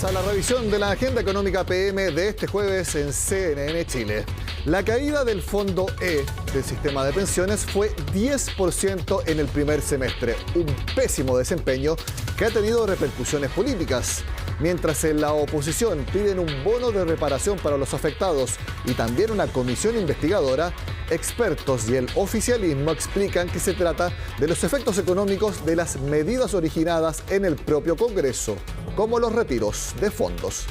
Bienvenidos a la revisión de la agenda económica PM de este jueves en CNN Chile. La caída del Fondo E del sistema de pensiones fue 10% en el primer semestre, un pésimo desempeño que ha tenido repercusiones políticas. Mientras en la oposición piden un bono de reparación para los afectados y también una comisión investigadora, expertos y el oficialismo explican que se trata de los efectos económicos de las medidas originadas en el propio Congreso, como los retiros de fondos.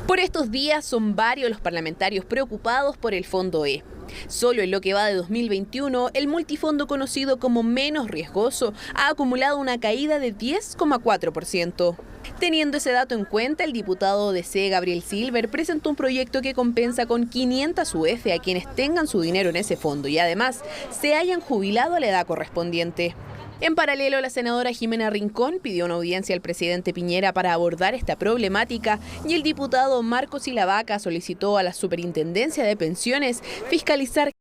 Por estos días son varios los parlamentarios preocupados por el Fondo E. Solo en lo que va de 2021, el multifondo conocido como menos riesgoso ha acumulado una caída de 10,4%. Teniendo ese dato en cuenta, el diputado DC Gabriel Silver presentó un proyecto que compensa con 500 UF a quienes tengan su dinero en ese fondo y además se hayan jubilado a la edad correspondiente. En paralelo, la senadora Jimena Rincón pidió una audiencia al presidente Piñera para abordar esta problemática y el diputado Marcos Silavaca solicitó a la Superintendencia de Pensiones fiscalizar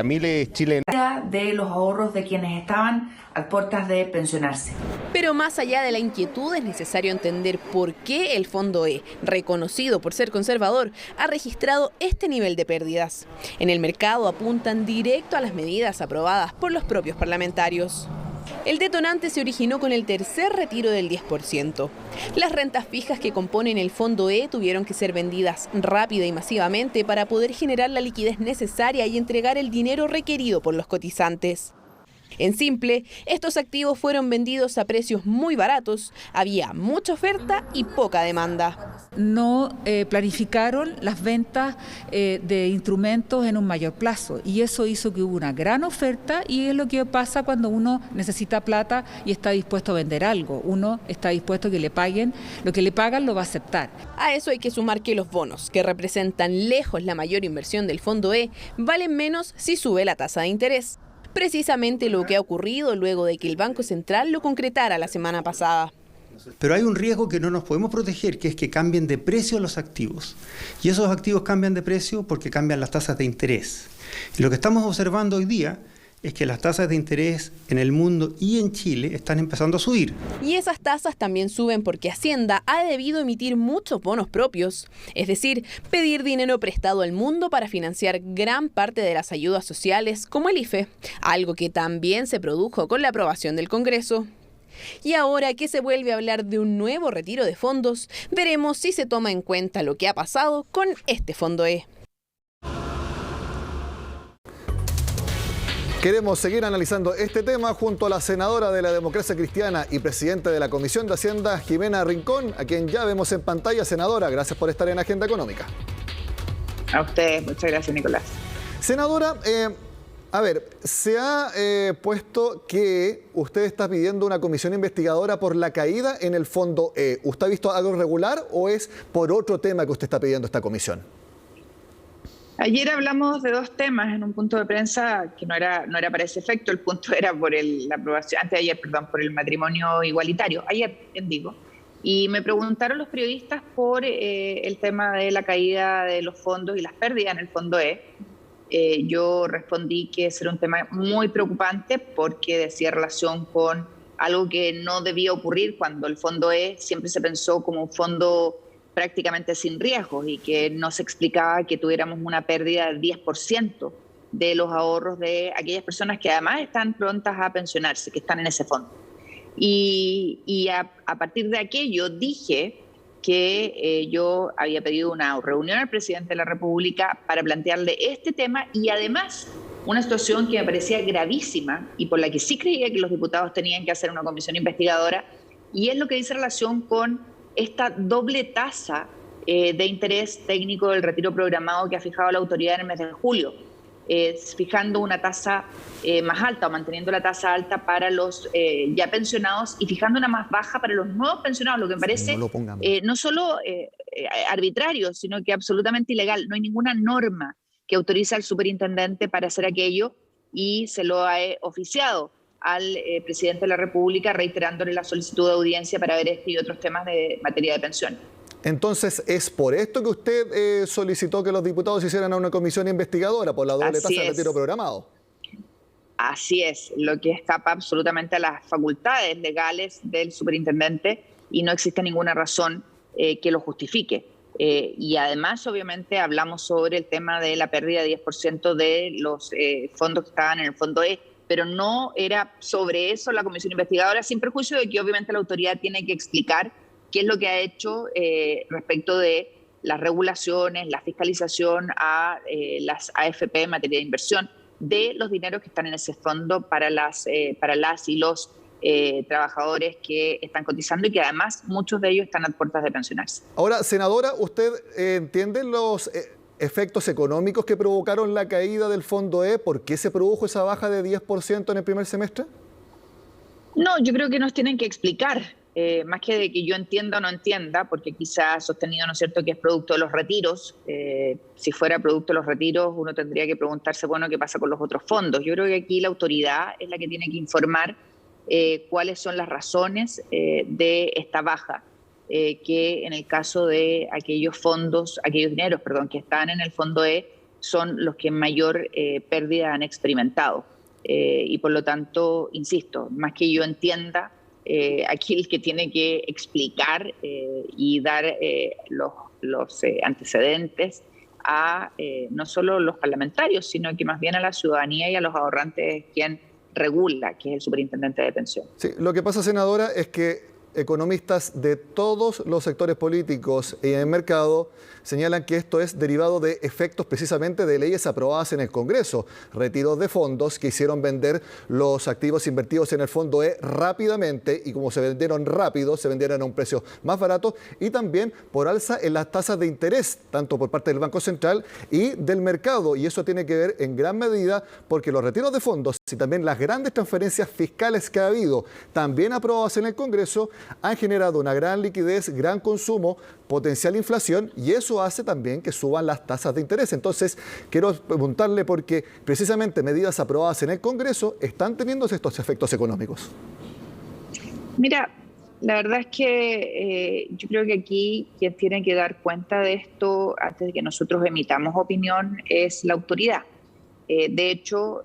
miles chilenos de los ahorros de quienes estaban a puertas de pensionarse. Pero más allá de la inquietud, es necesario entender por qué el Fondo E, reconocido por ser conservador, ha registrado este nivel de pérdidas. En el mercado apuntan directo a las medidas aprobadas por los propios parlamentarios. El detonante se originó con el tercer retiro del 10%. Las rentas fijas que componen el Fondo E tuvieron que ser vendidas rápida y masivamente para poder generar la liquidez necesaria y entregar el dinero requerido por los cotizantes. En simple, estos activos fueron vendidos a precios muy baratos, había mucha oferta y poca demanda. No planificaron las ventas de instrumentos en un mayor plazo y eso hizo que hubo una gran oferta y es lo que pasa cuando uno necesita plata y está dispuesto a vender algo. Uno está dispuesto a que le paguen, lo que le pagan lo va a aceptar. A eso hay que sumar que los bonos, que representan lejos la mayor inversión del Fondo E, valen menos si sube la tasa de interés. Precisamente lo que ha ocurrido luego de que el Banco Central lo concretara la semana pasada. Pero hay un riesgo que no nos podemos proteger, que es que cambien de precio los activos. Y esos activos cambian de precio porque cambian las tasas de interés. Y lo que estamos observando hoy día es que las tasas de interés en el mundo y en Chile están empezando a subir. Y esas tasas también suben porque Hacienda ha debido emitir muchos bonos propios, es decir, pedir dinero prestado al mundo para financiar gran parte de las ayudas sociales como el IFE, algo que también se produjo con la aprobación del Congreso. Y ahora que se vuelve a hablar de un nuevo retiro de fondos, veremos si se toma en cuenta lo que ha pasado con este Fondo E. Queremos seguir analizando este tema junto a la senadora de la Democracia Cristiana y presidenta de la Comisión de Hacienda, Jimena Rincón, a quien ya vemos en pantalla. Senadora, gracias por estar en Agenda Económica. A ustedes, muchas gracias, Nicolás. Senadora, se ha puesto que usted está pidiendo una comisión investigadora por la caída en el Fondo E. ¿Usted ha visto algo regular o es por otro tema que usted está pidiendo esta comisión? Ayer hablamos de dos temas en un punto de prensa que no era para ese efecto. El punto era por la aprobación, por el matrimonio igualitario. Ayer, bien digo. Y me preguntaron los periodistas por el tema de la caída de los fondos y las pérdidas en el Fondo E. Yo respondí que ese era un tema muy preocupante porque decía relación con algo que no debía ocurrir cuando el Fondo E siempre se pensó como un fondo prácticamente sin riesgos y que no se explicaba que tuviéramos una pérdida del 10% de los ahorros de aquellas personas que además están prontas a pensionarse, que están en ese fondo. Y a partir de aquello dije que yo había pedido una reunión al presidente de la República para plantearle este tema y además una situación que me parecía gravísima y por la que sí creía que los diputados tenían que hacer una comisión investigadora, y es lo que dice relación con esta doble tasa de interés técnico del retiro programado que ha fijado la autoridad en el mes de julio, fijando una tasa más alta o manteniendo la tasa alta para los ya pensionados y fijando una más baja para los nuevos pensionados, lo que me parece no solo arbitrario, sino que absolutamente ilegal. No hay ninguna norma que autorice al superintendente para hacer aquello y se lo ha oficiado al presidente de la República reiterándole la solicitud de audiencia para ver este y otros temas de materia de pensiones. Entonces, ¿es por esto que usted solicitó que los diputados hicieran una comisión investigadora por la doble tasa de retiro programado? Así es, lo que escapa absolutamente a las facultades legales del superintendente y no existe ninguna razón que lo justifique. Y además, obviamente, hablamos sobre el tema de la pérdida de 10% de los fondos que estaban en el Fondo E, pero no era sobre eso la comisión investigadora, sin perjuicio de que obviamente la autoridad tiene que explicar qué es lo que ha hecho respecto de las regulaciones, la fiscalización a las AFP en materia de inversión, de los dineros que están en ese fondo para las y los trabajadores que están cotizando y que además muchos de ellos están a puertas de pensionarse. Ahora, senadora, ¿usted entiende los efectos económicos que provocaron la caída del Fondo E? ¿Por qué se produjo esa baja de 10% en el primer semestre? No, yo creo que nos tienen que explicar, más que de que yo entienda o no entienda, porque quizá ha sostenido, ¿no es cierto?, que es producto de los retiros. Si fuera producto de los retiros, uno tendría que preguntarse, bueno, ¿qué pasa con los otros fondos? Yo creo que aquí la autoridad es la que tiene que informar cuáles son las razones de esta baja, que en el caso de aquellos dineros, que están en el Fondo E, son los que mayor pérdida han experimentado. Y por lo tanto, insisto, más que yo entienda, aquí el que tiene que explicar y dar los antecedentes a no solo los parlamentarios, sino que más bien a la ciudadanía y a los ahorrantes, quien regula, que es el superintendente de pensión. Sí, lo que pasa, senadora, es que economistas de todos los sectores políticos y en el mercado señalan que esto es derivado de efectos precisamente de leyes aprobadas en el Congreso, retiros de fondos que hicieron vender los activos invertidos en el Fondo E rápidamente, y como se vendieron rápido, se vendieron a un precio más barato, y también por alza en las tasas de interés, tanto por parte del Banco Central y del mercado, y eso tiene que ver en gran medida porque los retiros de fondos y también las grandes transferencias fiscales que ha habido, también aprobadas en el Congreso, han generado una gran liquidez, gran consumo, potencial inflación, y eso hace también que suban las tasas de interés. Entonces, quiero preguntarle porque precisamente medidas aprobadas en el Congreso están teniendo estos efectos económicos. Mira, la verdad es que yo creo que aquí quien tiene que dar cuenta de esto antes de que nosotros emitamos opinión es la autoridad. De hecho,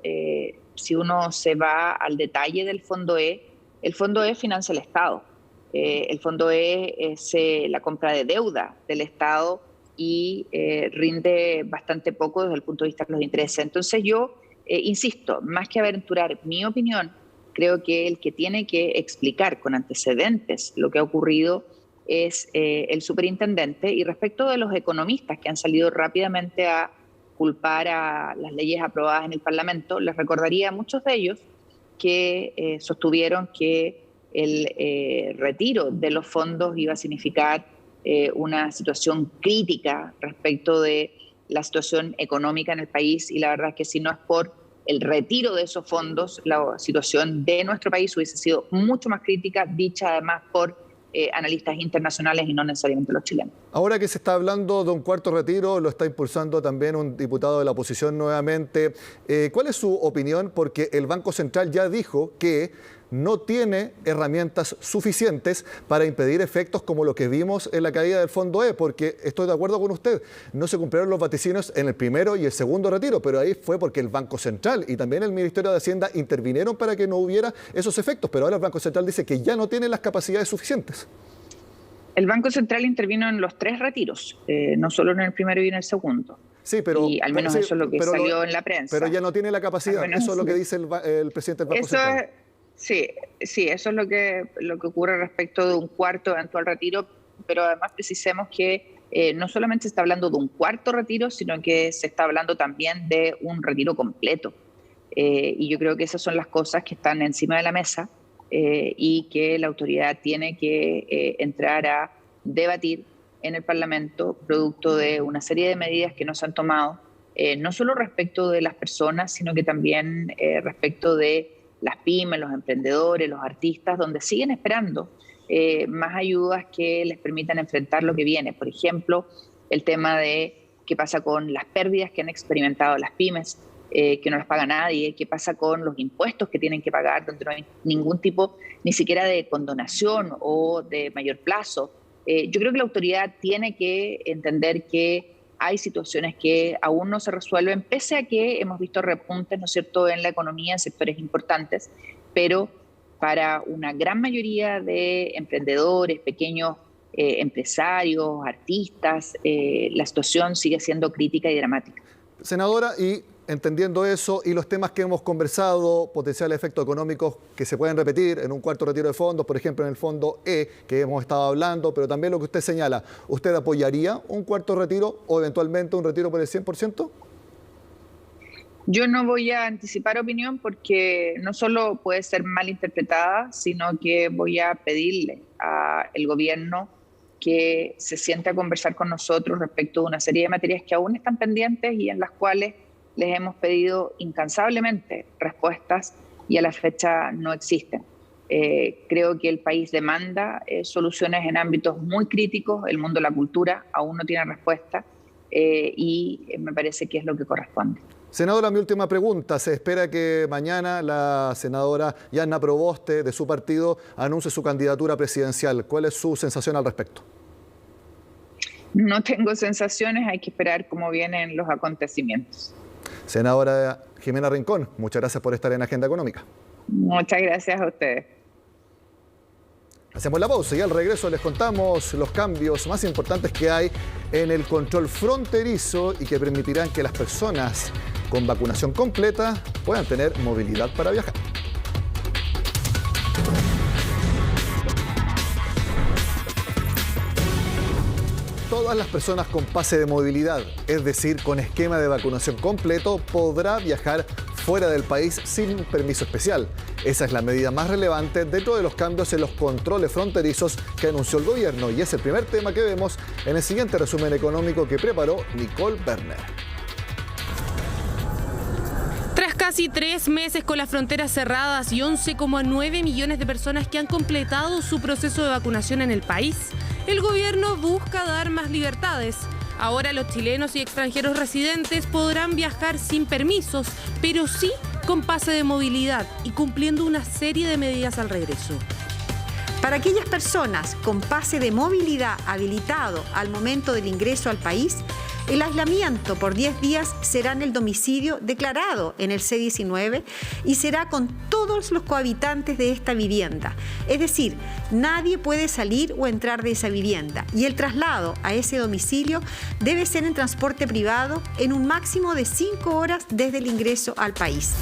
si uno se va al detalle del Fondo E, el Fondo E financia el Estado. El Fondo E es la compra de deuda del Estado y rinde bastante poco desde el punto de vista de los intereses. Entonces yo insisto, más que aventurar mi opinión, creo que el que tiene que explicar con antecedentes lo que ha ocurrido es el superintendente. Y respecto de los economistas que han salido rápidamente a culpar a las leyes aprobadas en el Parlamento, les recordaría a muchos de ellos que sostuvieron que el retiro de los fondos iba a significar una situación crítica respecto de la situación económica en el país, y la verdad es que si no es por el retiro de esos fondos, la situación de nuestro país hubiese sido mucho más crítica, dicha además por analistas internacionales y no necesariamente los chilenos. Ahora que se está hablando de un cuarto retiro, lo está impulsando también un diputado de la oposición nuevamente. ¿Cuál es su opinión? Porque el Banco Central ya dijo que no tiene herramientas suficientes para impedir efectos como lo que vimos en la caída del Fondo E, porque estoy de acuerdo con usted, no se cumplieron los vaticinios en el primero y el segundo retiro, pero ahí fue porque el Banco Central y también el Ministerio de Hacienda intervinieron para que no hubiera esos efectos, pero ahora el Banco Central dice que ya no tiene las capacidades suficientes. El Banco Central intervino en los 3 retiros, no solo en el primero y en el segundo. Sí, pero, y al menos eso es lo que salió en la prensa. Pero ya no tiene la capacidad, eso es lo que dice el presidente del Banco Central. Sí, eso es lo que ocurre respecto de un cuarto eventual retiro, pero además precisemos que no solamente se está hablando de un cuarto retiro, sino que se está hablando también de un retiro completo. Y yo creo que esas son las cosas que están encima de la mesa y que la autoridad tiene que entrar a debatir en el Parlamento, producto de una serie de medidas que no se han tomado, no solo respecto de las personas, sino que también respecto de las pymes, los emprendedores, los artistas, donde siguen esperando más ayudas que les permitan enfrentar lo que viene. Por ejemplo, el tema de qué pasa con las pérdidas que han experimentado las pymes, que no las paga nadie, qué pasa con los impuestos que tienen que pagar, donde no hay ningún tipo, ni siquiera de condonación o de mayor plazo, Yo creo que la autoridad tiene que entender que hay situaciones que aún no se resuelven, pese a que hemos visto repuntes, ¿no es cierto?, en la economía en sectores importantes, pero para una gran mayoría de emprendedores, pequeños empresarios, artistas, la situación sigue siendo crítica y dramática. Senadora, y entendiendo eso y los temas que hemos conversado, potenciales efectos económicos que se pueden repetir en un cuarto retiro de fondos, por ejemplo en el fondo E, que hemos estado hablando, pero también lo que usted señala, ¿usted apoyaría un cuarto retiro o eventualmente un retiro por el 100%? Yo no voy a anticipar opinión porque no solo puede ser mal interpretada, sino que voy a pedirle al gobierno que se siente a conversar con nosotros respecto de una serie de materias que aún están pendientes y en las cuales les hemos pedido incansablemente respuestas y a la fecha no existen. Creo que el país demanda soluciones en ámbitos muy críticos, el mundo de la cultura aún no tiene respuesta y me parece que es lo que corresponde. Senadora, mi última pregunta. Se espera que mañana la senadora Yanna Proboste, de su partido, anuncie su candidatura presidencial. ¿Cuál es su sensación al respecto? No tengo sensaciones, hay que esperar cómo vienen los acontecimientos. Senadora Jimena Rincón, muchas gracias por estar en Agenda Económica. Muchas gracias a ustedes. Hacemos la pausa y al regreso les contamos los cambios más importantes que hay en el control fronterizo y que permitirán que las personas con vacunación completa puedan tener movilidad para viajar. Todas las personas con pase de movilidad, es decir, con esquema de vacunación completo, podrá viajar fuera del país sin un permiso especial. Esa es la medida más relevante dentro de los cambios en los controles fronterizos que anunció el gobierno y es el primer tema que vemos en el siguiente resumen económico que preparó Nicole Werner. Tras casi 3 meses con las fronteras cerradas y 11,9 millones de personas que han completado su proceso de vacunación en el país, el gobierno busca dar más libertades. Ahora los chilenos y extranjeros residentes podrán viajar sin permisos, pero sí con pase de movilidad y cumpliendo una serie de medidas al regreso. Para aquellas personas con pase de movilidad habilitado al momento del ingreso al país, el aislamiento por 10 días será en el domicilio declarado en el C-19 y será con todos los cohabitantes de esta vivienda. Es decir, nadie puede salir o entrar de esa vivienda y el traslado a ese domicilio debe ser en transporte privado en un máximo de 5 horas desde el ingreso al país.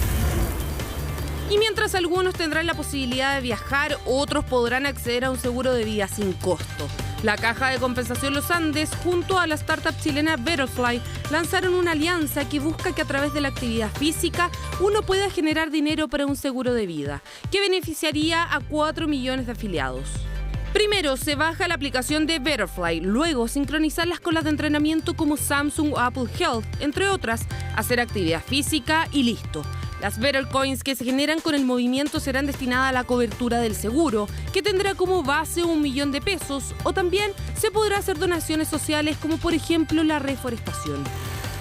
Y mientras algunos tendrán la posibilidad de viajar, otros podrán acceder a un seguro de vida sin costo. La Caja de Compensación Los Andes, junto a la startup chilena Betterfly, lanzaron una alianza que busca que a través de la actividad física uno pueda generar dinero para un seguro de vida, que beneficiaría a 4 millones de afiliados. Primero, se baja la aplicación de Betterfly, luego sincronizarlas con las de entrenamiento como Samsung o Apple Health, entre otras, hacer actividad física y listo. Las Better Coins que se generan con el movimiento serán destinadas a la cobertura del seguro, que tendrá como base 1 millón de pesos, o también se podrá hacer donaciones sociales como por ejemplo la reforestación.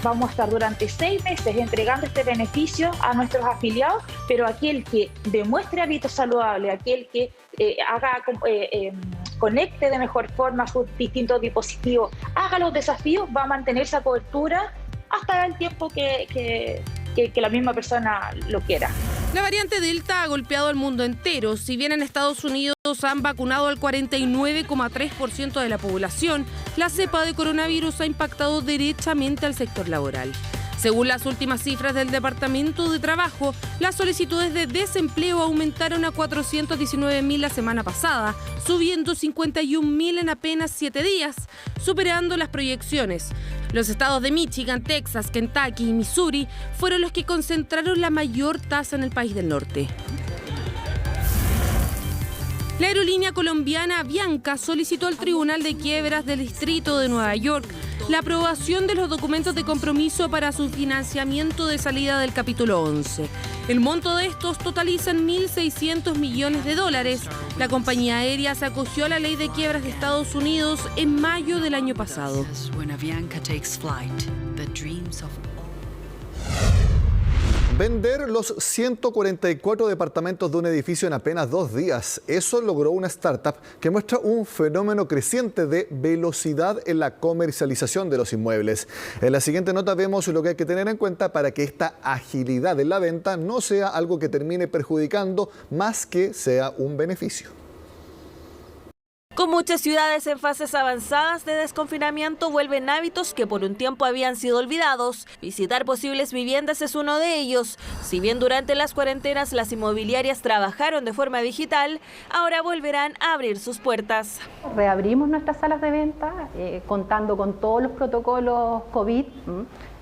Vamos a estar durante 6 meses entregando este beneficio a nuestros afiliados, pero aquel que demuestre hábitos saludables, aquel que conecte de mejor forma sus distintos dispositivos, haga los desafíos, va a mantener esa cobertura hasta el tiempo que la misma persona lo quiera. La variante Delta ha golpeado al mundo entero. Si bien en Estados Unidos han vacunado al 49,3% de la población, la cepa de coronavirus ha impactado derechamente al sector laboral. Según las últimas cifras del Departamento de Trabajo, las solicitudes de desempleo aumentaron a 419.000 la semana pasada, subiendo 51.000 en apenas 7 días, superando las proyecciones. Los estados de Michigan, Texas, Kentucky y Missouri fueron los que concentraron la mayor tasa en el país del norte. La aerolínea colombiana Avianca solicitó al Tribunal de Quiebras del Distrito de Nueva York la aprobación de los documentos de compromiso para su financiamiento de salida del capítulo 11. El monto de estos totalizan $1.600 millones. La compañía aérea se acogió a la ley de quiebras de Estados Unidos en mayo del año pasado. Vender los 144 departamentos de un edificio en apenas 2 días. Eso logró una startup que muestra un fenómeno creciente de velocidad en la comercialización de los inmuebles. En la siguiente nota vemos lo que hay que tener en cuenta para que esta agilidad en la venta no sea algo que termine perjudicando más que sea un beneficio. Con muchas ciudades en fases avanzadas de desconfinamiento, vuelven hábitos que por un tiempo habían sido olvidados. Visitar posibles viviendas es uno de ellos. Si bien durante las cuarentenas las inmobiliarias trabajaron de forma digital, ahora volverán a abrir sus puertas. Reabrimos nuestras salas de venta, contando con todos los protocolos COVID,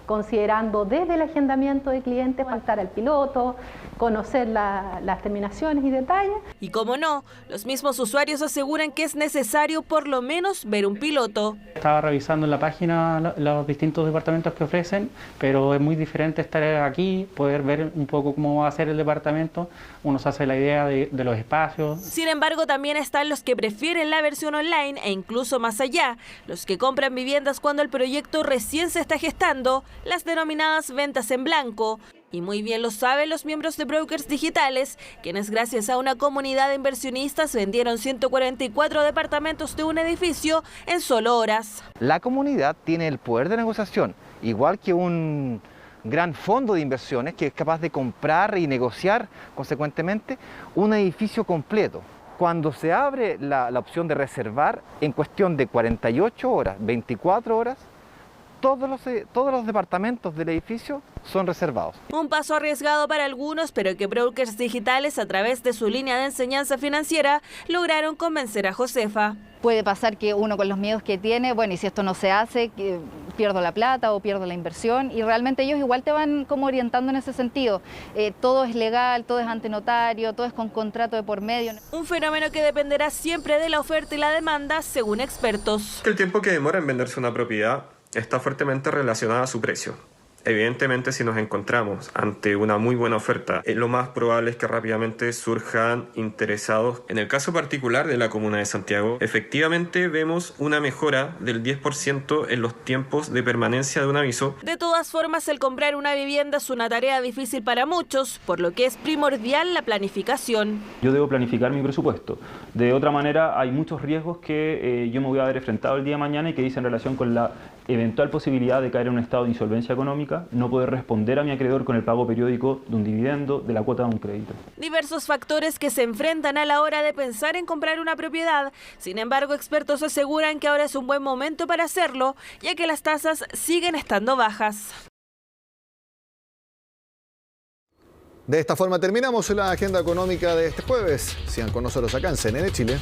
considerando desde el agendamiento de clientes, faltar al piloto, conocer las terminaciones y detalles. Y como no, los mismos usuarios aseguran que es necesario por lo menos ver un piloto. Estaba revisando en la página los distintos departamentos que ofrecen, pero es muy diferente estar aquí, poder ver un poco cómo va a ser el departamento, uno se hace la idea de los espacios. Sin embargo, también están los que prefieren la versión online e incluso más allá, los que compran viviendas cuando el proyecto recién se está gestando, las denominadas ventas en blanco. Y muy bien lo saben los miembros de Brokers Digitales, quienes gracias a una comunidad de inversionistas vendieron 144 departamentos de un edificio en solo horas. La comunidad tiene el poder de negociación, igual que un gran fondo de inversiones que es capaz de comprar y negociar consecuentemente un edificio completo. Cuando se abre la opción de reservar, en cuestión de 48 horas, 24 horas, todos los departamentos del edificio son reservados. Un paso arriesgado para algunos, pero que Brokers Digitales, a través de su línea de enseñanza financiera, lograron convencer a Josefa. Puede pasar que uno con los miedos que tiene, bueno, y si esto no se hace, que pierdo la plata o pierdo la inversión, y realmente ellos igual te van como orientando en ese sentido. Todo es legal, todo es ante notario, todo es con contrato de por medio. Un fenómeno que dependerá siempre de la oferta y la demanda, según expertos. El tiempo que demora en venderse una propiedad está fuertemente relacionada a su precio. Evidentemente, si nos encontramos ante una muy buena oferta, lo más probable es que rápidamente surjan interesados. En el caso particular de la Comuna de Santiago, efectivamente vemos una mejora del 10% en los tiempos de permanencia de un aviso. De todas formas, el comprar una vivienda es una tarea difícil para muchos, por lo que es primordial la planificación. Yo debo planificar mi presupuesto. De otra manera, hay muchos riesgos que yo me voy a ver enfrentado el día de mañana y que dicen relación con la eventual posibilidad de caer en un estado de insolvencia económica, no poder responder a mi acreedor con el pago periódico de un dividendo, de la cuota de un crédito. Diversos factores que se enfrentan a la hora de pensar en comprar una propiedad. Sin embargo, expertos aseguran que ahora es un buen momento para hacerlo, ya que las tasas siguen estando bajas. De esta forma terminamos la agenda económica de este jueves. Sigan con nosotros acá en CNN Chile.